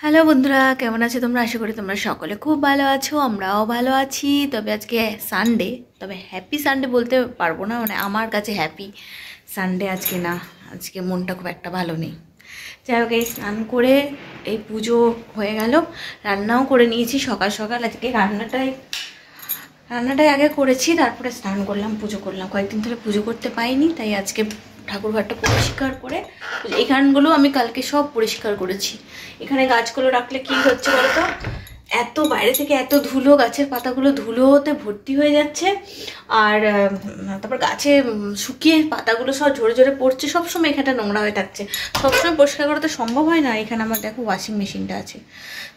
Hello বন্ধুরা, কেমন আছো তোমরা? আশা করি তোমরা সকলে খুব ভালো আছো, আমরাও ভালো আছি। তবে আজকে সানডে, তবে হ্যাপি সানডে বলতে পারবো না, মানে আমার কাছে হ্যাপি সানডে আজকে না। আজকে মনটা খুব একটা ভালো নেই। যাই হোক, এই স্নান করে এই পুজো হয়ে গেল, রান্নাও করে নিয়েছি সকাল সকাল। আজকে রান্নাটাই আগে করেছি, তারপরে স্নান করলাম, পুজো করলাম। কয়েকদিন ধরে পুজো করতে পাইনি, তাই আজকে ঠাকুরঘরটা পরিষ্কার করে, এই গানগুলো আমি কালকে সব পরিষ্কার করেছি। এখানে গাছগুলো রাখলে কি হচ্ছে বলো তো, এত বাইরে থেকে এত ধুলো, গাছের পাতাগুলো ধুলোতে ভর্তি হয়ে যাচ্ছে। আর তারপর গাছে শুকিয়ে পাতাগুলো সব ঝরে ঝরে পড়ছে, সবসময় এখানটা নোংরা হয়ে থাকছে। সবসময় পরিষ্কার করা তো সম্ভব হয় না। এখানে আমার দেখো ওয়াশিং মেশিনটা আছে,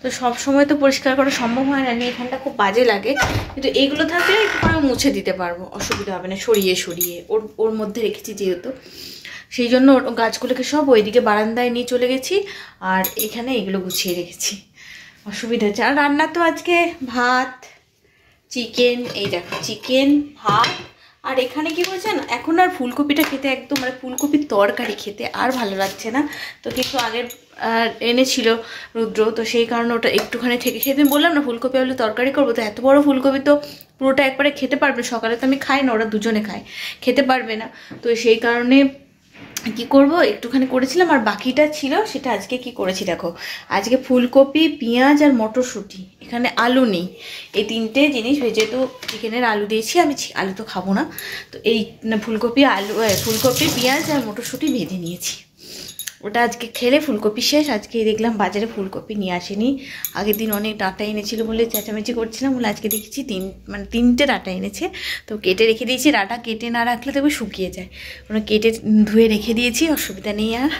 তো সবসময় তো পরিষ্কার করা সম্ভব হয় না, এখানটা খুব বাজে লাগে। কিন্তু এইগুলো থাকলে একটু আমি মুছে দিতে পারবো, অসুবিধা হবে না। সরিয়ে সরিয়ে ওর মধ্যে রেখেছি যেহেতু, সেই জন্য গাছগুলোকে সব ওইদিকে বারান্দায় নিয়ে চলে গেছি, আর এখানে এগুলো গুছিয়ে রেখেছি। অসুবিধা হচ্ছে। আর রান্না তো আজকে ভাত, চিকেন, এই দেখো চিকেন, ভাত। আর এখানে কি বলছেন, এখন আর ফুলকপিটা খেতে একদম, মানে ফুলকপির তরকারি খেতে আর ভালো লাগছে না। তো কিছু আগের এনেছিল রুদ্র, তো সেই কারণে ওটা একটুখানি থেকে খেতে বললাম না, ফুলকপি হলে তরকারি করবো। তো এত বড় ফুলকপি তো পুরোটা একবারে খেতে পারবে, সকালে তো আমি খাই না, ওরা দুজনে খায়, খেতে পারবে না। তো সেই কারণে কি করব, একটুখানি করেছিলাম, আর বাকিটা ছিল সেটা আজকে কি করেছি দেখো। আজকে ফুলকপি, পেঁয়াজ আর মটরশুঁটি, এখানে আলু নেই, এই তিনটে জিনিস ভেজে, তো চিকেনের আলু দিয়েছি, আমি আলু তো খাবো না। তো এই ফুলকপি, পেঁয়াজ আর মটরশুঁটি ভেজে নিয়েছি। ওটা আজকে খেলে ফুলকপি শেষ। আজকে দেখলাম বাজারে ফুলকপি নিয়ে আসেনি, আগের দিন অনেক ডাঁটা এনেছিল বলে চেঁচামেচি করছিলাম, বলে আজকে দেখেছি তিনটে ডাঁটা এনেছে, তো কেটে রেখে দিয়েছি। ডাঁটা কেটে না রাখলে তবে শুকিয়ে যায়, ওরা কেটে ধুয়ে রেখে দিয়েছি, অসুবিধা নেই। আর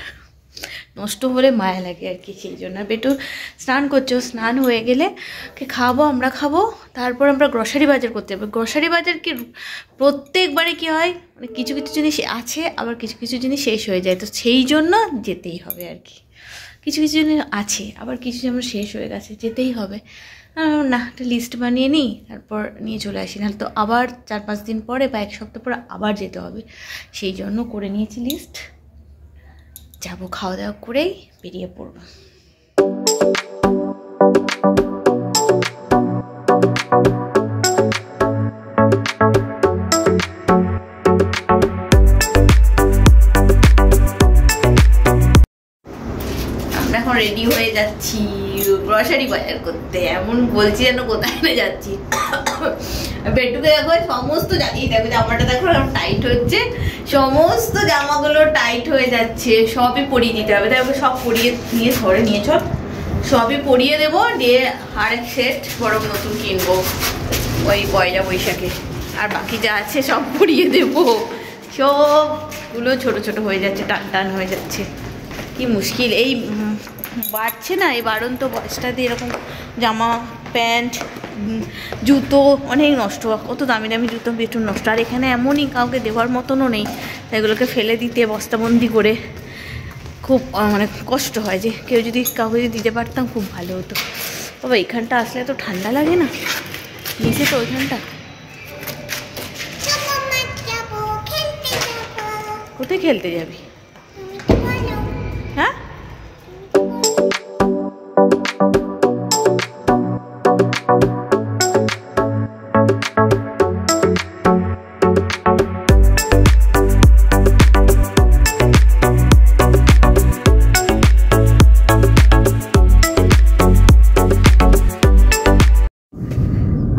নষ্ট হলে মায়া লাগে আর কি, সেই জন্য। বেটু স্নান করছো, স্নান হয়ে গেলে কে খাবো, আমরা খাবো, তারপর আমরা গ্রসারি বাজার করতে হবে। গ্রসারি বাজার কি প্রত্যেকবারে কি হয়, মানে কিছু কিছু জিনিস আছে, আবার কিছু কিছু জিনিস শেষ হয়ে যায়, তো সেই জন্য যেতেই হবে আর কি। কিছু কিছু জিনিস আছে, আবার কিছু যেমন শেষ হয়ে গেছে, যেতেই হবে। না, একটা লিস্ট বানিয়ে নিই, তারপর নিয়ে চলে আসি, নাহলে তো আবার 4-5 দিন পরে বা 1 সপ্তাহ পরে আবার যেতে হবে। সেই জন্য করে নিয়েছি লিস্ট, যাবো, খাওয়া দাওয়া করেই বেরিয়ে পড়বো। আমরা এখন রেডি হয়ে যাচ্ছি গ্রসারি বাজার করতে। এমন বলছি যেন কোথায় না যাচ্ছি। বেটুকে দেখো, সমস্ত এই দেখো জামাটা দেখো টাইট হচ্ছে, সমস্ত জামাগুলো টাইট হয়ে যাচ্ছে, সবই পরিয়ে দিতে হবে। দেখো সব পরিয়ে নিয়ে ধরে নিয়ে চল, সবই পরিয়ে দেবো, দিয়ে আরেক সেট বরং নতুন কিনবো ওই পয়লা বৈশাখে। আর বাকি যা আছে সব পরিয়ে দেবো, সবগুলো ছোট ছোট হয়ে যাচ্ছে, টান টান হয়ে যাচ্ছে। কি মুশকিল, এই বাড়ছে না, এই বাড়ন্ত বয়সটাতে এরকম জামা প্যান্ট জুতো অনেক নষ্ট, কত দামি দামি জুতো বেটুন নষ্ট। আর এখানে এমনই কাউকে দেওয়ার মতনও নেই, তাই এগুলোকে ফেলে দিতে বস্তাবন্দি করে খুব মানে কষ্ট হয়। যে কেউ যদি কাউকে যদি দিতে পারতাম খুব ভালো হতো। বাবা এখানটা আসলে এত ঠান্ডা লাগে না, নিচে তো ওইখানটা। কোথায় খেলতে যাবি? হ্যাঁ,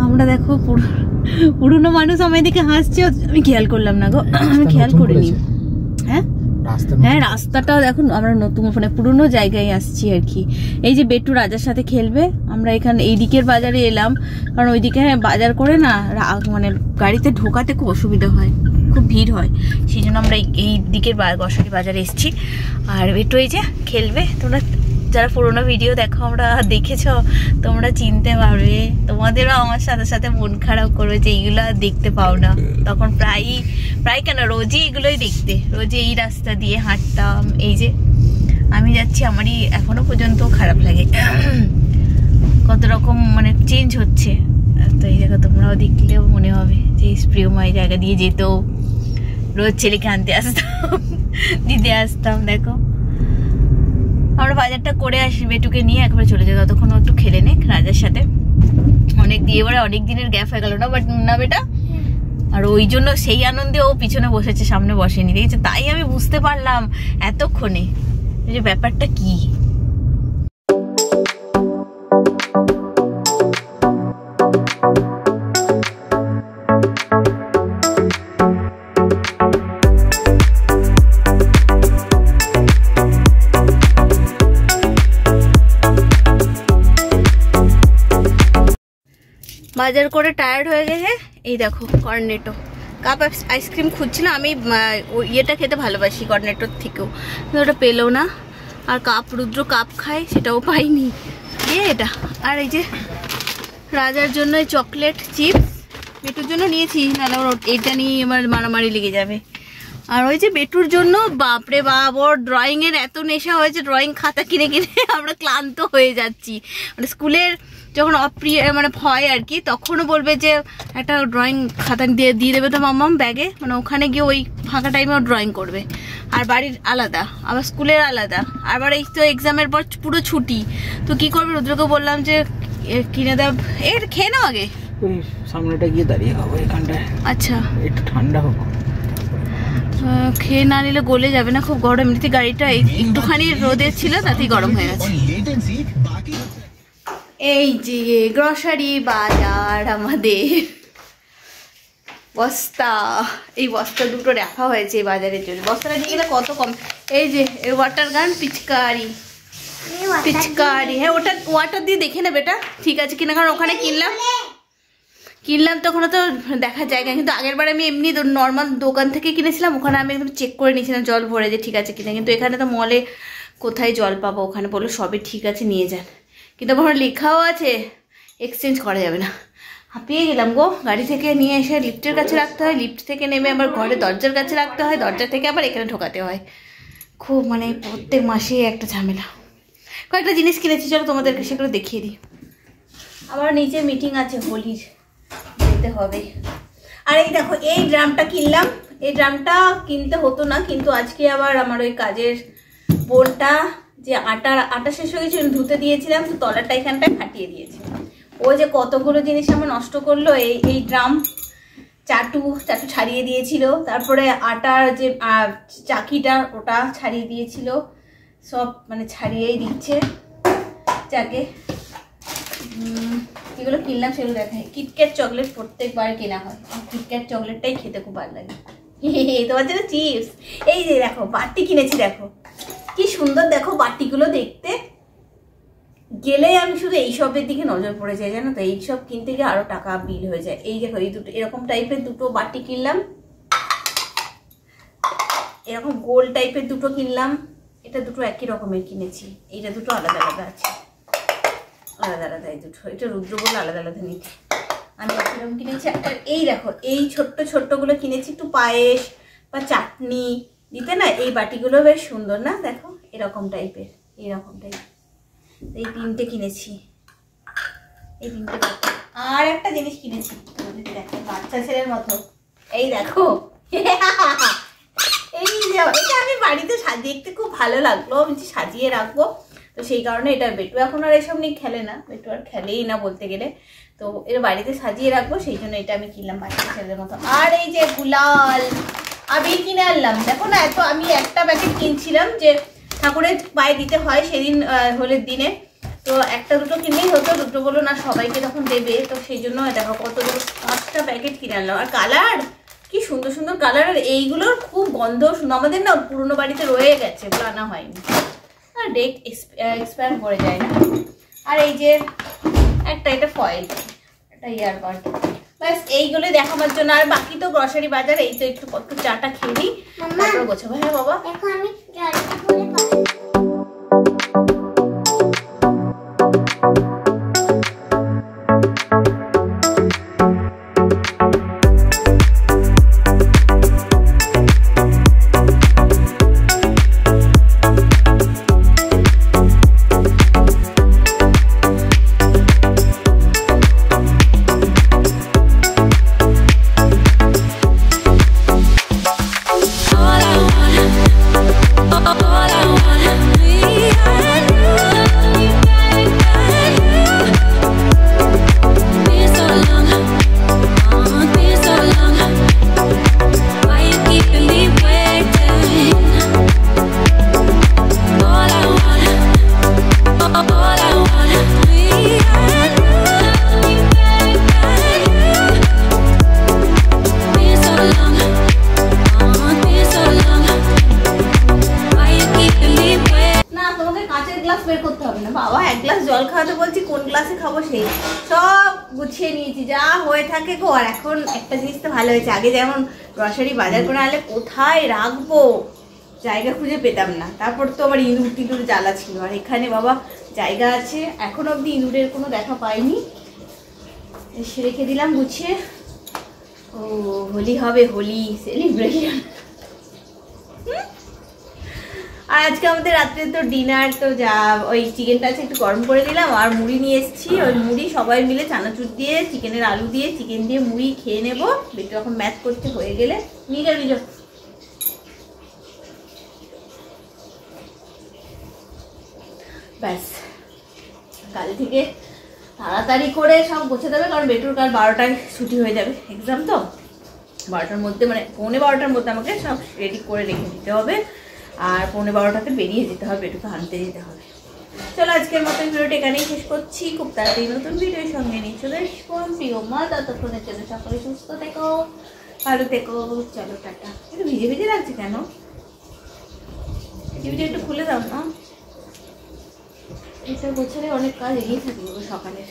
আমরা দেখো পুরনো মানুষ আমার দিকে হাসছে, আমি খেয়াল করলাম না গো, আমি খেয়াল করিনি। হ্যাঁ হ্যাঁ, রাস্তাটাও দেখুন, আমরা নতুন মানে পুরনো জায়গায় আসছি আর কি। এই যে বেটু রাজার সাথে খেলবে, আমরা এখানে এই দিকের বাজারে এলাম, কারণ ওইদিকে বাজার করে না, মানে গাড়িতে ঢোকাতে খুব অসুবিধা হয়, খুব ভিড় হয়, সেই জন্য আমরা এই দিকের গ্রসারি বাজারে এসেছি। আর বেটু এই যে খেলবে, তোমরা যারা পুরোনো ভিডিও দেখো, আমরা দেখেছ, তোমরা চিনতে পারবে, তোমাদেরও আমার সাথে সাথে মন খারাপ করবে যে এইগুলো আর দেখতে পাও না। তখন প্রায় কেন রোজই এগুলোই দেখতে, রোজই এই রাস্তা দিয়ে হাঁটতাম। এই যে আমি যাচ্ছি, আমারই এখনো পর্যন্ত খারাপ লাগে, কত রকম মানে চেঞ্জ হচ্ছে। তো এই জায়গা তোমরাও দেখলেও মনে হবে যে প্রিয়ময় জায়গা দিয়ে যেত, রোজ ছেলেকে আনতে আসতাম, দিতে আসতাম। দেখো আমরা আমরা বাজারটা করে আসি, বেটুকে নিয়ে একবার চলে যাই, ততক্ষণ ও একটু খেলে নে রাজার সাথে। অনেক দিয়ে এবারে অনেক দিনের গ্যাপ হয়ে গেল না বাট না বেটা, আর ওই জন্য সেই আনন্দে ও পিছনে বসেছে, সামনে বসেনি, দেখেছে? তাই আমি বুঝতে পারলাম এতক্ষণে যে ব্যাপারটা কি। বাজার করে টায়ার্ড হয়ে গেছে, এই দেখো কর্নেটো কাপ আইসক্রিম খুঁজছিলাম আমি, ইয়েটা খেতে ভালোবাসি কর্নেটোর থেকেও, কিন্তু ওটা পেলো না। আর কাপ রুদ্র কাপ খায়, সেটাও পাইনি, এটা। আর এই যে রাজার জন্য চকলেট চিপস, বেটুর জন্য নিয়েছি, নাহলে ওর এটা নিয়ে আমার মারামারি লেগে যাবে। আর ওই যে বেটুর জন্য বাপরে বাপ, ওর ড্রয়িংয়ের এত নেশা হয়েছে, ড্রয়িং খাতা কিনে কিনে আমরা ক্লান্ত হয়ে যাচ্ছি। মানে স্কুলের যখন মানে হয় আর কি, তখনও বলবে যে একটা ড্রয়িং খাতা দিয়ে দেবে তো মাম্মাম ব্যাগে, মানে ওখানে গিয়ে ওই ফাঁকা টাইমে ও ড্রয়িং করবে। আর বাড়ির আলাদা, আবার স্কুলের আলাদা, আবার এই তো এক্সামের পর পুরো ছুটি, তো কি করবে? রুদ্রকে বললাম যে কিনে দাও, এর খেয়ে নাও আগে, সামনেটা গিয়ে দাঁড়িয়ে খাবো এখানটায়। আচ্ছা একটু ঠান্ডা হোক, খেয়ে না নিলে গলে যাবে না, খুব গরম। এমনিতে গাড়িটা একটুখানি রোদে ছিল, তাতেই গরম হয়ে গেছে। এই যে গ্রসারি বাজার আমাদের, বস্তা, এই বস্তা দুটো রাখা হয়েছে এই বাজারের জন্য। বস্তাটা নিয়ে গেলে কত কম। এই যে ওয়াটার গান, পিচকারি, হ্যাঁ ওটা ওয়াটার দিয়ে দেখে নেবে এটা ঠিক আছে কিনা, কারণ ওখানে কিনলাম তখন তো দেখার জায়গা, কিন্তু আগের বার আমি এমনি নর্মাল দোকান থেকে কিনেছিলাম, ওখানে আমি একদম চেক করে নিয়েছিলাম জল ভরে যে ঠিক আছে কিনা, কিন্তু এখানে তো মলে কোথায় জল পাবো, ওখানে বললো সবই ঠিক আছে নিয়ে যান, কিন্তু ওখানে লেখাও আছে এক্সচেঞ্জ করা যাবে না। হাঁপিয়ে গেলাম গো, গাড়ি থেকে নিয়ে এসে লিফটের কাছে রাখতে হয়, লিফট থেকে নেমে আবার ঘরে দরজার কাছে রাখতে হয়, দরজা থেকে আবার এখানে ঢোকাতে হয়, খুব মানে প্রত্যেক মাসে একটা ঝামেলা। কয়েকটা জিনিস কিনেছি, চলো তোমাদেরকে সেগুলো দেখিয়ে দিই। আমার নিচে মিটিং আছে, হোলির যেতে হবে। আর এই দেখো এই ড্রামটা কিনলাম, এই ড্রামটা কিনতে হতো না, কিন্তু আজকে আবার আমার ওই কাজের বোনটা যে আটা শেষ হয়ে গেছিল, ধুতে দিয়েছিলাম, তো তলাটা এখানটায় ফাটিয়ে দিয়েছে। ও যে কতগুলো জিনিস আমার নষ্ট করলো, এই ড্রাম চাটু ছাড়িয়ে দিয়েছিল, তারপরে আটার যে চাকিটা ওটা ছাড়িয়ে দিয়েছিল, সব মানে ছাড়িয়েই দিচ্ছে। যাকে যেগুলো কিনলাম সেগুলো দেখায়। কিটক্যাট চকলেট প্রত্যেকবার কেনা হয়, কিটক্যাট চকলেটটাই খেতে খুব ভালো লাগে। তোমার জন্য চিপস, এই যে দেখো বাটি কিনেছি, দেখো কি সুন্দর, দেখো বাটিগুলো দেখতে গেলে আমি শুধু এইসবের দিকে নজর পড়ে যায়, জানো তো, এইসব কিনতে গিয়ে আরো টাকা বিল হয়ে যায়। এই দেখো এই দুটো এরকম টাইপের দুটো বাটি কিনলাম, এরকম গোল টাইপের দুটো কিনলাম, এটা দুটো একই রকমের কিনেছি, এইটা দুটো আলাদা আলাদা আছে, আলাদা আলাদা এই দুটো, এটা রুদ্র বলে আলাদা আলাদা নিতে, আমি এরকম কিনেছি। আর এই দেখো এই ছোট্টগুলো কিনেছি একটু পায়েস বা চাটনি দিতে না, এই বাটিগুলো বেশ সুন্দর না, দেখো এরকম টাইপের, এইরকম টাইপের, এই তিনটে কিনেছি, এই তিনটে বাটি। আর একটা জিনিস কিনেছি দেখো বাচ্চা ছেলের মতো, এই দেখো এই যে এটা আমি বাড়িতে দেখতে খুব ভালো লাগলো, আমি সাজিয়ে রাখবো, তো সেই কারণে এটা বেটু এখন আর এসব নিয়ে খেলে না, বেটু আর খেলেই না বলতে গেলে, তো এর বাড়িতে সাজিয়ে রাখবো, সেই জন্য এটা আমি কিনলাম বাচ্চা ছেলের মতো। আর এই যে গুলাল আবির কিনে আনলাম, দেখো না, এত আমি একটা প্যাকেট কিনছিলাম যে ঠাকুরের পায়ে দিতে হয় সেদিন হোলির দিনে, তো একটা দুটো কিনলেই হতো, দুটো বলো না সবাইকে তখন দেবে, তো সেই জন্য দেখো কতগুলো 5টা প্যাকেট কিনে আনলাম। আর কালার কি সুন্দর সুন্দর কালার, আর এইগুলোর খুব গন্ধ শুনো, আমাদের না পুরোনো বাড়িতে রয়ে গেছে, ওগুলো আনা হয়নি, আর ডেট এক্সপায়ার করে যায় না। আর এই যে একটা এটা ফয়েল, একটা ইয়ারবাড, ব্যাস এইগুলো দেখাবার জন্য। আর বাকি তো গ্রসারি বাজার, এই তো একটু চাটা খেয়ে দিই, তারপর গোছাবো। হ্যাঁ বাবা, all I want হবে না। বাবা এক গ্লাস জল খাওয়াতে বলছি, কোন গ্লাসে খাবো সেই সব গুছিয়ে নিয়েছি, যা হয়ে থাকে গো। আর এখন একটা জিনিস তো ভালো হয়েছে, আগে যেমন গ্রসারি বাজার করে আনলে কোথায় রাখবো জায়গা খুঁজে পেতাম না, তারপর তো আবার ইঁদুর টিঁদুর জ্বালা ছিল। আর এখানে বাবা জায়গা আছে, এখন অবধি ইঁদুরের কোনো দেখা পাইনি। এসে রেখে দিলাম গুছিয়ে। ও হোলি হবে, হোলি সেলিব্রেশন। আর আজকে আমাদের রাত্রে তো ডিনার তো যা, ওই চিকেনটা আছে একটু গরম করে দিলাম, আর মুড়ি নিয়ে এসেছি। ওই মুড়ি সবাই মিলে চানাচুর দিয়ে, চিকেনের আলু দিয়ে, চিকেন দিয়ে মুড়ি খেয়ে নেবো। একটু এখন ম্যাচ করতে হয়ে গেলে নিয়ে যাও, নিয়ে যাও। ব্যাস কাল থেকে তাড়াতাড়ি করে সব গোছাতে হবে, কারণ বেটুর কাল 12টায় ছুটি হয়ে যাবে, এক্সাম তো 12টার মধ্যে, মানে 11:15টার মধ্যে আমাকে সব রেডি করে রেখে দিতে হবে। আর 11:15টাতে বেরিয়ে যেতে হবে, বেটুকে আনতে যেতে হবে। চলো আজকের মতো ভিডিওটা এখানেই শেষ করছি। খুব তাড়াতাড়ি নতুন ভিডিওর সঙ্গে নিয়ে চলে আসবো। প্রিয় মা, ততক্ষণের জন্য সকলে সুস্থ থেকো, ভালো থেকো। চলো টাটা। একটু ভিজে ভিজে লাগছে কেন? টিভিটা একটু খুলে দাও না, এটা গোছালে অনেক কাজ এগিয়ে থাকি সকালের।